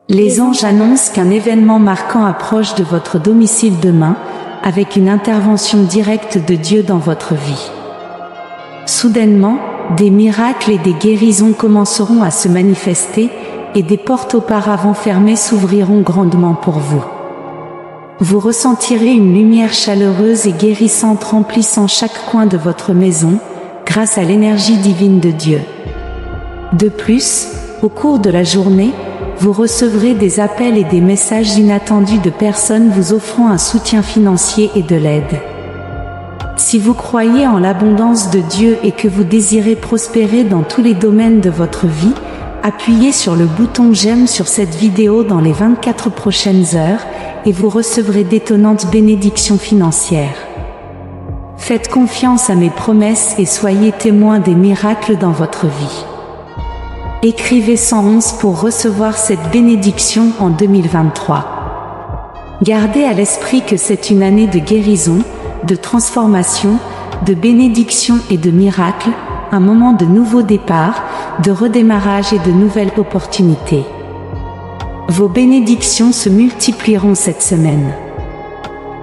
Les anges annoncent qu'un événement marquant approche de votre domicile demain, avec une intervention directe de Dieu dans votre vie. Soudainement, des miracles et des guérisons commenceront à se manifester, et des portes auparavant fermées s'ouvriront grandement pour vous. Vous ressentirez une lumière chaleureuse et guérissante remplissant chaque coin de votre maison, grâce à l'énergie divine de Dieu. De plus, au cours de la journée, vous recevrez des appels et des messages inattendus de personnes vous offrant un soutien financier et de l'aide. Si vous croyez en l'abondance de Dieu et que vous désirez prospérer dans tous les domaines de votre vie, appuyez sur le bouton j'aime sur cette vidéo dans les 24 prochaines heures et vous recevrez d'étonnantes bénédictions financières. Faites confiance à mes promesses et soyez témoins des miracles dans votre vie. Écrivez 111 pour recevoir cette bénédiction en 2023. Gardez à l'esprit que c'est une année de guérison, de transformation, de bénédiction et de miracles, un moment de nouveau départ, de redémarrage et de nouvelles opportunités. Vos bénédictions se multiplieront cette semaine.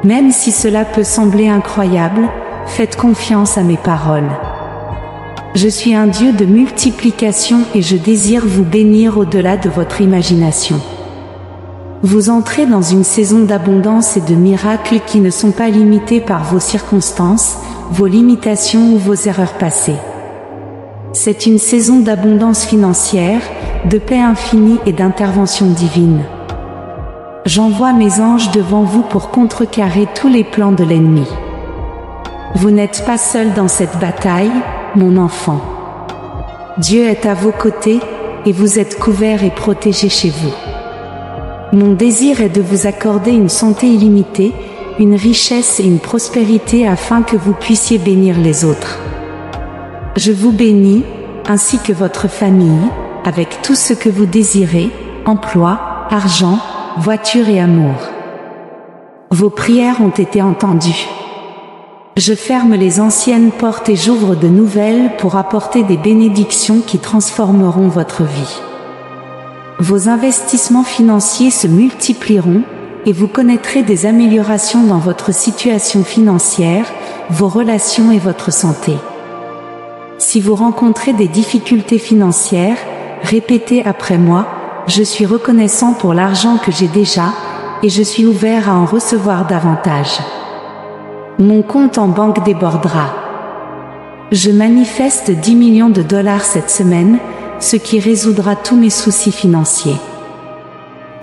Même si cela peut sembler incroyable, faites confiance à mes paroles. Je suis un Dieu de multiplication et je désire vous bénir au-delà de votre imagination. Vous entrez dans une saison d'abondance et de miracles qui ne sont pas limités par vos circonstances, vos limitations ou vos erreurs passées. C'est une saison d'abondance financière, de paix infinie et d'intervention divine. J'envoie mes anges devant vous pour contrecarrer tous les plans de l'ennemi. Vous n'êtes pas seul dans cette bataille, mon enfant. Dieu est à vos côtés, et vous êtes couverts et protégés chez vous. Mon désir est de vous accorder une santé illimitée, une richesse et une prospérité afin que vous puissiez bénir les autres. Je vous bénis, ainsi que votre famille, avec tout ce que vous désirez, emploi, argent, voiture et amour. Vos prières ont été entendues. Je ferme les anciennes portes et j'ouvre de nouvelles pour apporter des bénédictions qui transformeront votre vie. Vos investissements financiers se multiplieront et vous connaîtrez des améliorations dans votre situation financière, vos relations et votre santé. Si vous rencontrez des difficultés financières, répétez après moi, je suis reconnaissant pour l'argent que j'ai déjà, et je suis ouvert à en recevoir davantage. Mon compte en banque débordera. Je manifeste 10 millions de dollars cette semaine, ce qui résoudra tous mes soucis financiers.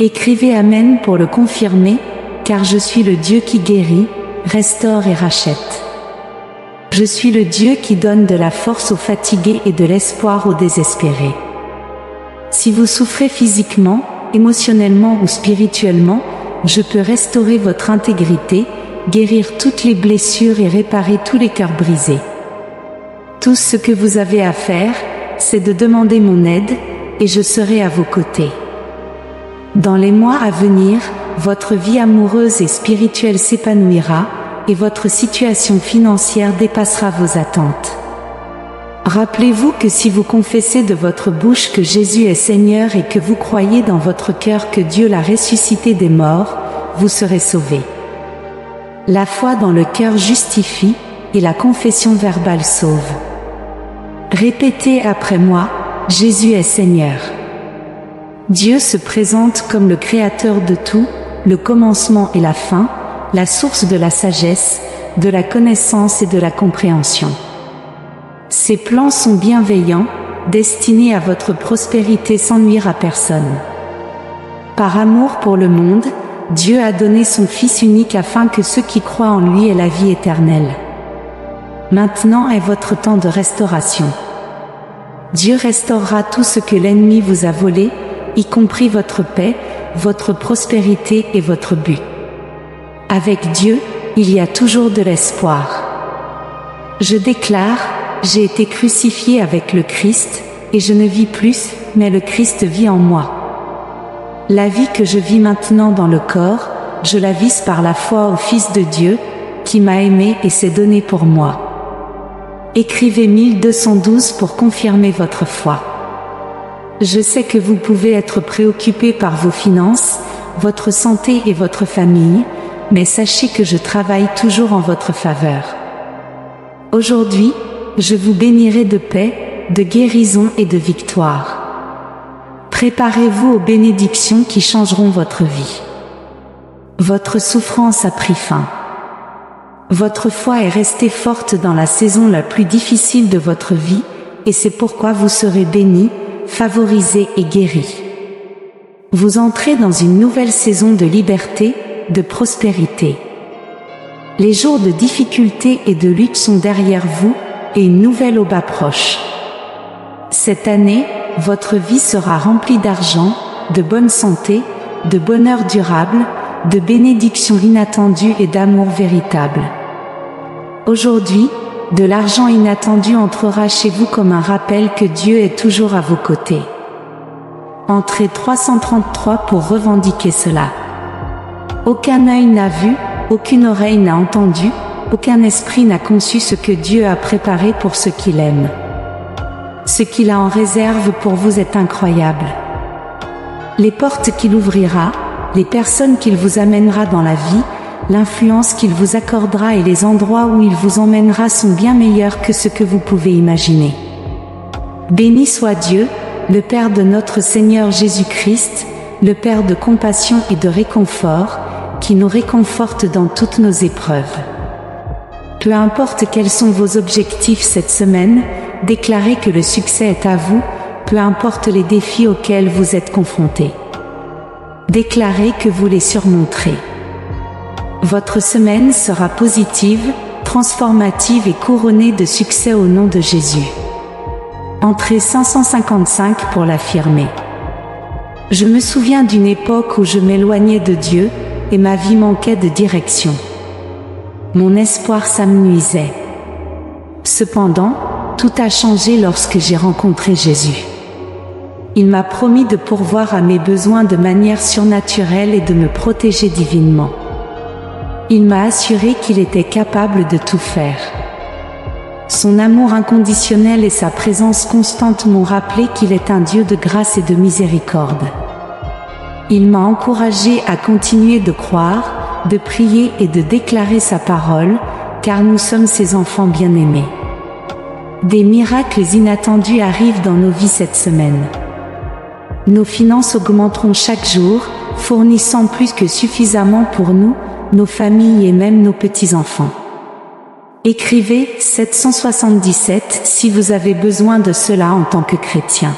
Écrivez Amen pour le confirmer, car je suis le Dieu qui guérit, restaure et rachète. Je suis le Dieu qui donne de la force aux fatigués et de l'espoir aux désespérés. Si vous souffrez physiquement, émotionnellement ou spirituellement, je peux restaurer votre intégrité, guérir toutes les blessures et réparer tous les cœurs brisés. Tout ce que vous avez à faire, c'est de demander mon aide, et je serai à vos côtés. Dans les mois à venir, votre vie amoureuse et spirituelle s'épanouira, et votre situation financière dépassera vos attentes. Rappelez-vous que si vous confessez de votre bouche que Jésus est Seigneur et que vous croyez dans votre cœur que Dieu l'a ressuscité des morts, vous serez sauvés. La foi dans le cœur justifie, et la confession verbale sauve. Répétez après moi, Jésus est Seigneur. Dieu se présente comme le Créateur de tout, le commencement et la fin, la source de la sagesse, de la connaissance et de la compréhension. Ses plans sont bienveillants, destinés à votre prospérité sans nuire à personne. Par amour pour le monde, Dieu a donné son Fils unique afin que ceux qui croient en lui aient la vie éternelle. Maintenant est votre temps de restauration. Dieu restaurera tout ce que l'ennemi vous a volé, y compris votre paix, votre prospérité et votre but. Avec Dieu, il y a toujours de l'espoir. Je déclare, j'ai été crucifié avec le Christ, et je ne vis plus, mais le Christ vit en moi. La vie que je vis maintenant dans le corps, je la vis par la foi au Fils de Dieu, qui m'a aimé et s'est donné pour moi. Écrivez 1212 pour confirmer votre foi. Je sais que vous pouvez être préoccupé par vos finances, votre santé et votre famille, mais sachez que je travaille toujours en votre faveur. Aujourd'hui, je vous bénirai de paix, de guérison et de victoire. Préparez-vous aux bénédictions qui changeront votre vie. Votre souffrance a pris fin. Votre foi est restée forte dans la saison la plus difficile de votre vie, et c'est pourquoi vous serez béni, favorisé et guéri. Vous entrez dans une nouvelle saison de liberté, de prospérité. Les jours de difficulté et de lutte sont derrière vous, et une nouvelle aube approche. Cette année, votre vie sera remplie d'argent, de bonne santé, de bonheur durable, de bénédictions inattendues et d'amour véritable. Aujourd'hui, de l'argent inattendu entrera chez vous comme un rappel que Dieu est toujours à vos côtés. Entrez 333 pour revendiquer cela. Aucun œil n'a vu, aucune oreille n'a entendu, aucun esprit n'a conçu ce que Dieu a préparé pour ceux qui l'aiment. Ce qu'il a en réserve pour vous est incroyable. Les portes qu'il ouvrira, les personnes qu'il vous amènera dans la vie, l'influence qu'il vous accordera et les endroits où il vous emmènera sont bien meilleurs que ce que vous pouvez imaginer. Béni soit Dieu, le Père de notre Seigneur Jésus-Christ, le Père de compassion et de réconfort, qui nous réconforte dans toutes nos épreuves. Peu importe quels sont vos objectifs cette semaine, déclarez que le succès est à vous, peu importe les défis auxquels vous êtes confrontés. Déclarez que vous les surmonterez. Votre semaine sera positive, transformative et couronnée de succès au nom de Jésus. Entrez 555 pour l'affirmer. Je me souviens d'une époque où je m'éloignais de Dieu, et ma vie manquait de direction. Mon espoir s'amenuisait. Cependant, tout a changé lorsque j'ai rencontré Jésus. Il m'a promis de pourvoir à mes besoins de manière surnaturelle et de me protéger divinement. Il m'a assuré qu'il était capable de tout faire. Son amour inconditionnel et sa présence constante m'ont rappelé qu'il est un Dieu de grâce et de miséricorde. Il m'a encouragé à continuer de croire, de prier et de déclarer sa parole, car nous sommes ses enfants bien-aimés. Des miracles inattendus arrivent dans nos vies cette semaine. Nos finances augmenteront chaque jour, fournissant plus que suffisamment pour nous, nos familles et même nos petits-enfants. Écrivez 777 si vous avez besoin de cela en tant que chrétien.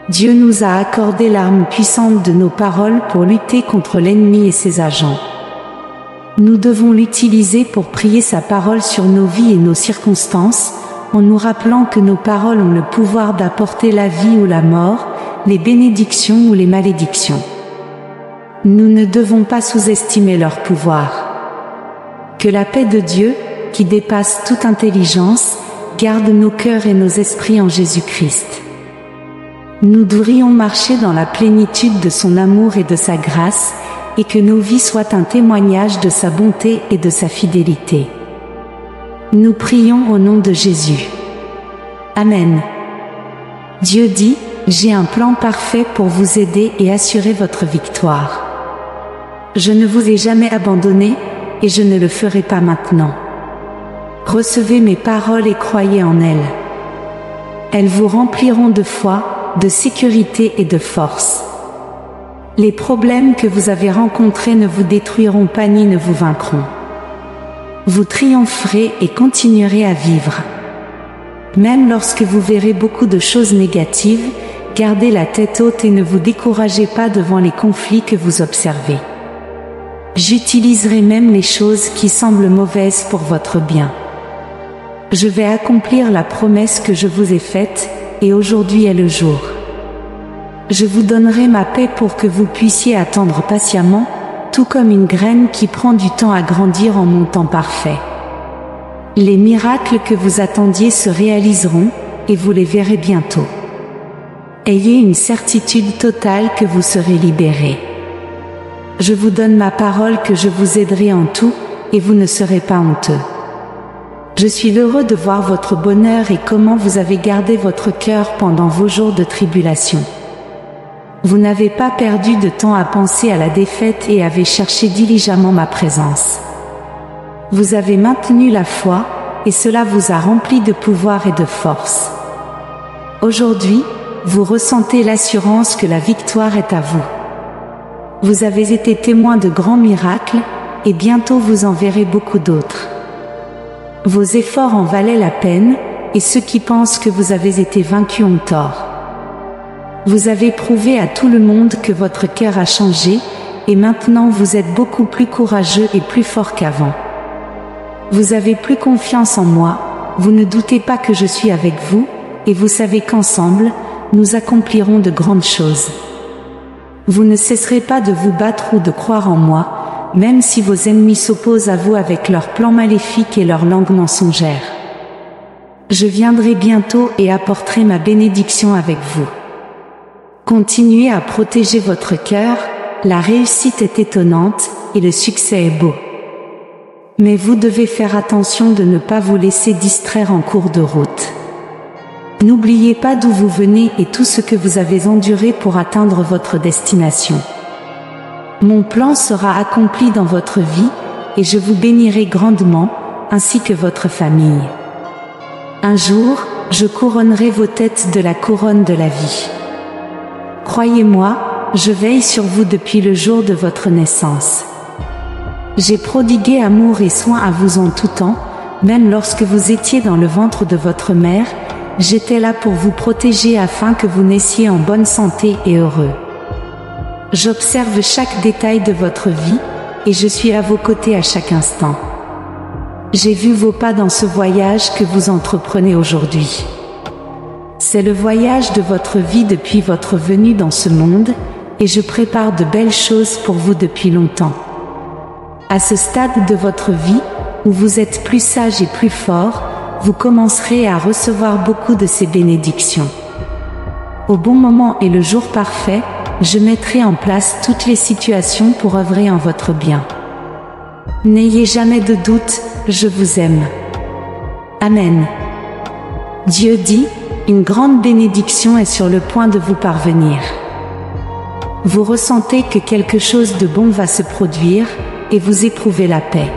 Dieu nous a accordé l'arme puissante de nos paroles pour lutter contre l'ennemi et ses agents. Nous devons l'utiliser pour prier sa parole sur nos vies et nos circonstances, en nous rappelant que nos paroles ont le pouvoir d'apporter la vie ou la mort, les bénédictions ou les malédictions. Nous ne devons pas sous-estimer leur pouvoir. Que la paix de Dieu, qui dépasse toute intelligence, garde nos cœurs et nos esprits en Jésus-Christ. Nous devrions marcher dans la plénitude de son amour et de sa grâce, et que nos vies soient un témoignage de sa bonté et de sa fidélité. Nous prions au nom de Jésus. Amen. Dieu dit, j'ai un plan parfait pour vous aider et assurer votre victoire. Je ne vous ai jamais abandonné, et je ne le ferai pas maintenant. Recevez mes paroles et croyez en elles. Elles vous rempliront de foi, de sécurité et de force. Les problèmes que vous avez rencontrés ne vous détruiront pas ni ne vous vaincront. Vous triompherez et continuerez à vivre. Même lorsque vous verrez beaucoup de choses négatives, gardez la tête haute et ne vous découragez pas devant les conflits que vous observez. J'utiliserai même les choses qui semblent mauvaises pour votre bien. Je vais accomplir la promesse que je vous ai faite, et aujourd'hui est le jour. Je vous donnerai ma paix pour que vous puissiez attendre patiemment, tout comme une graine qui prend du temps à grandir en mon temps parfait. Les miracles que vous attendiez se réaliseront, et vous les verrez bientôt. Ayez une certitude totale que vous serez libérés. Je vous donne ma parole que je vous aiderai en tout, et vous ne serez pas honteux. Je suis heureux de voir votre bonheur et comment vous avez gardé votre cœur pendant vos jours de tribulation. Vous n'avez pas perdu de temps à penser à la défaite et avez cherché diligemment ma présence. Vous avez maintenu la foi, et cela vous a rempli de pouvoir et de force. Aujourd'hui, vous ressentez l'assurance que la victoire est à vous. Vous avez été témoin de grands miracles, et bientôt vous en verrez beaucoup d'autres. Vos efforts en valaient la peine, et ceux qui pensent que vous avez été vaincus ont tort. Vous avez prouvé à tout le monde que votre cœur a changé, et maintenant vous êtes beaucoup plus courageux et plus fort qu'avant. Vous avez plus confiance en moi, vous ne doutez pas que je suis avec vous, et vous savez qu'ensemble, nous accomplirons de grandes choses. Vous ne cesserez pas de vous battre ou de croire en moi, même si vos ennemis s'opposent à vous avec leurs plans maléfiques et leurs langues mensongères. Je viendrai bientôt et apporterai ma bénédiction avec vous. Continuez à protéger votre cœur, la réussite est étonnante et le succès est beau. Mais vous devez faire attention de ne pas vous laisser distraire en cours de route. N'oubliez pas d'où vous venez et tout ce que vous avez enduré pour atteindre votre destination. Mon plan sera accompli dans votre vie, et je vous bénirai grandement, ainsi que votre famille. Un jour, je couronnerai vos têtes de la couronne de la vie. Croyez-moi, je veille sur vous depuis le jour de votre naissance. J'ai prodigué amour et soin à vous en tout temps, même lorsque vous étiez dans le ventre de votre mère, j'étais là pour vous protéger afin que vous naissiez en bonne santé et heureux. J'observe chaque détail de votre vie, et je suis à vos côtés à chaque instant. J'ai vu vos pas dans ce voyage que vous entreprenez aujourd'hui. C'est le voyage de votre vie depuis votre venue dans ce monde, et je prépare de belles choses pour vous depuis longtemps. À ce stade de votre vie, où vous êtes plus sage et plus fort, vous commencerez à recevoir beaucoup de ces bénédictions. Au bon moment et le jour parfait, je mettrai en place toutes les situations pour œuvrer en votre bien. N'ayez jamais de doute, je vous aime. Amen. Dieu dit, une grande bénédiction est sur le point de vous parvenir. Vous ressentez que quelque chose de bon va se produire, et vous éprouvez la paix.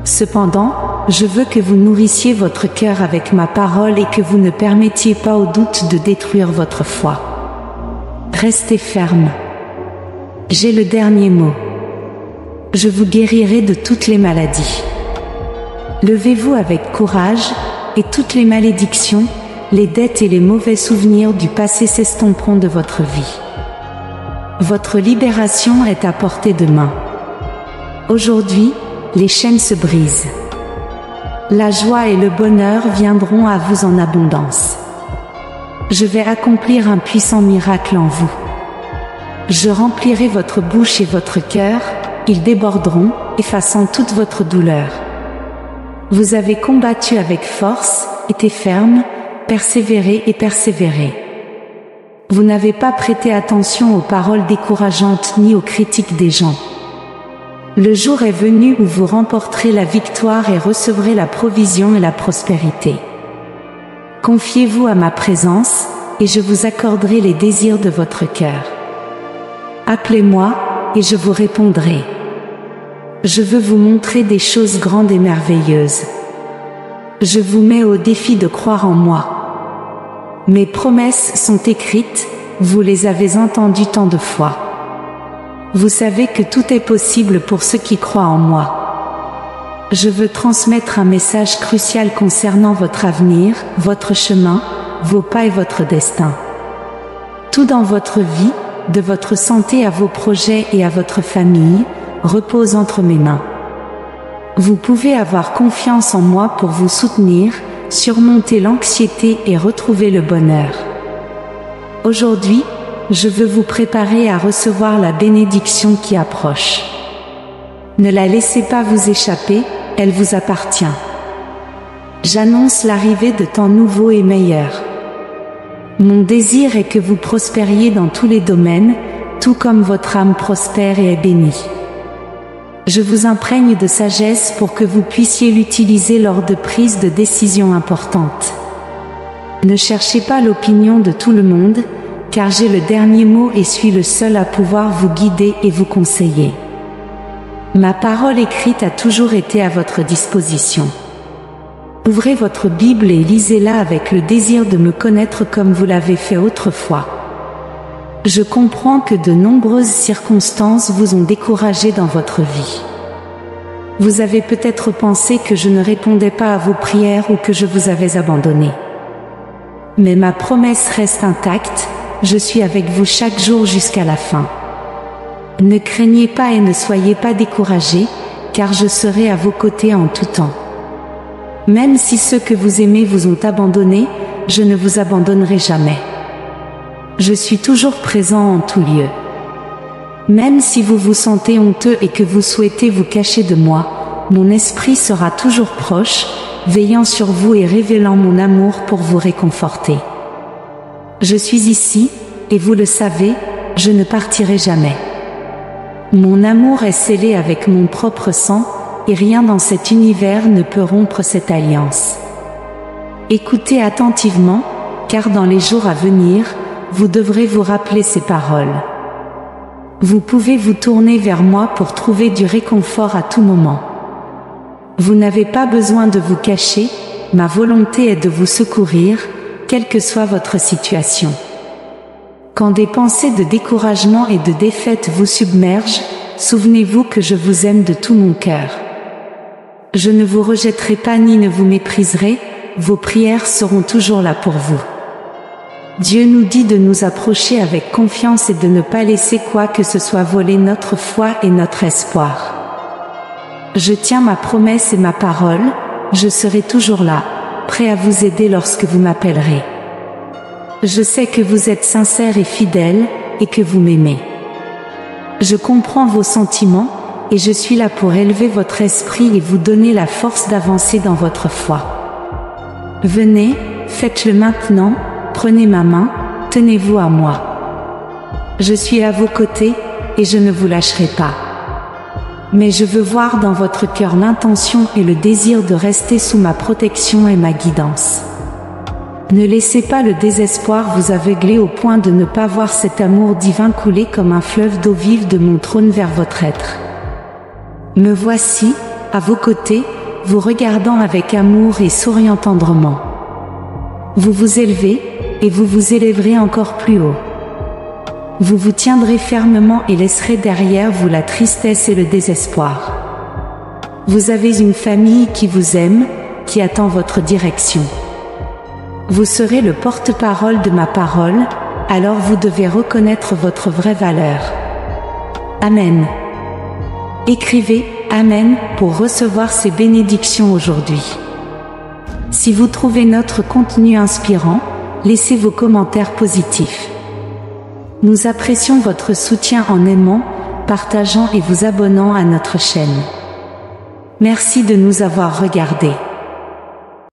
Cependant, je veux que vous nourrissiez votre cœur avec ma parole et que vous ne permettiez pas au doute de détruire votre foi. Restez ferme. J'ai le dernier mot. Je vous guérirai de toutes les maladies. Levez-vous avec courage, et toutes les malédictions, les dettes et les mauvais souvenirs du passé s'estomperont de votre vie. Votre libération est à portée de main. Aujourd'hui, les chaînes se brisent. La joie et le bonheur viendront à vous en abondance. Je vais accomplir un puissant miracle en vous. Je remplirai votre bouche et votre cœur, ils déborderont, effaçant toute votre douleur. Vous avez combattu avec force, été ferme, persévéré et persévéré. Vous n'avez pas prêté attention aux paroles décourageantes ni aux critiques des gens. Le jour est venu où vous remporterez la victoire et recevrez la provision et la prospérité. Confiez-vous à ma présence, et je vous accorderai les désirs de votre cœur. Appelez-moi, et je vous répondrai. Je veux vous montrer des choses grandes et merveilleuses. Je vous mets au défi de croire en moi. Mes promesses sont écrites, vous les avez entendues tant de fois. Vous savez que tout est possible pour ceux qui croient en moi. Je veux transmettre un message crucial concernant votre avenir, votre chemin, vos pas et votre destin. Tout dans votre vie, de votre santé à vos projets et à votre famille, repose entre mes mains. Vous pouvez avoir confiance en moi pour vous soutenir, surmonter l'anxiété et retrouver le bonheur. Aujourd'hui, je veux vous préparer à recevoir la bénédiction qui approche. Ne la laissez pas vous échapper, elle vous appartient. J'annonce l'arrivée de temps nouveaux et meilleurs. Mon désir est que vous prospériez dans tous les domaines, tout comme votre âme prospère et est bénie. Je vous imprègne de sagesse pour que vous puissiez l'utiliser lors de prises de décisions importantes. Ne cherchez pas l'opinion de tout le monde, car j'ai le dernier mot et suis le seul à pouvoir vous guider et vous conseiller. Ma parole écrite a toujours été à votre disposition. Ouvrez votre Bible et lisez-la avec le désir de me connaître comme vous l'avez fait autrefois. Je comprends que de nombreuses circonstances vous ont découragé dans votre vie. Vous avez peut-être pensé que je ne répondais pas à vos prières ou que je vous avais abandonné. Mais ma promesse reste intacte, je suis avec vous chaque jour jusqu'à la fin. Ne craignez pas et ne soyez pas découragés, car je serai à vos côtés en tout temps. Même si ceux que vous aimez vous ont abandonné, je ne vous abandonnerai jamais. Je suis toujours présent en tout lieu. Même si vous vous sentez honteux et que vous souhaitez vous cacher de moi, mon esprit sera toujours proche, veillant sur vous et révélant mon amour pour vous réconforter. Je suis ici, et vous le savez, je ne partirai jamais. Mon amour est scellé avec mon propre sang, et rien dans cet univers ne peut rompre cette alliance. Écoutez attentivement, car dans les jours à venir, vous devrez vous rappeler ces paroles. Vous pouvez vous tourner vers moi pour trouver du réconfort à tout moment. Vous n'avez pas besoin de vous cacher, ma volonté est de vous secourir, quelle que soit votre situation. Quand des pensées de découragement et de défaite vous submergent, souvenez-vous que je vous aime de tout mon cœur. Je ne vous rejetterai pas ni ne vous mépriserai, vos prières seront toujours là pour vous. Dieu nous dit de nous approcher avec confiance et de ne pas laisser quoi que ce soit voler notre foi et notre espoir. Je tiens ma promesse et ma parole, je serai toujours là, prêt à vous aider lorsque vous m'appellerez. Je sais que vous êtes sincère et fidèle, et que vous m'aimez. Je comprends vos sentiments, et je suis là pour élever votre esprit et vous donner la force d'avancer dans votre foi. Venez, faites-le maintenant, prenez ma main, tenez-vous à moi. Je suis à vos côtés, et je ne vous lâcherai pas. Mais je veux voir dans votre cœur l'intention et le désir de rester sous ma protection et ma guidance. Ne laissez pas le désespoir vous aveugler au point de ne pas voir cet amour divin couler comme un fleuve d'eau vive de mon trône vers votre être. Me voici, à vos côtés, vous regardant avec amour et souriant tendrement. Vous vous élevez, et vous vous élèverez encore plus haut. Vous vous tiendrez fermement et laisserez derrière vous la tristesse et le désespoir. Vous avez une famille qui vous aime, qui attend votre direction. Vous serez le porte-parole de ma parole, alors vous devez reconnaître votre vraie valeur. Amen. Écrivez « Amen » pour recevoir ces bénédictions aujourd'hui. Si vous trouvez notre contenu inspirant, laissez vos commentaires positifs. Nous apprécions votre soutien en aimant, partageant et vous abonnant à notre chaîne. Merci de nous avoir regardés.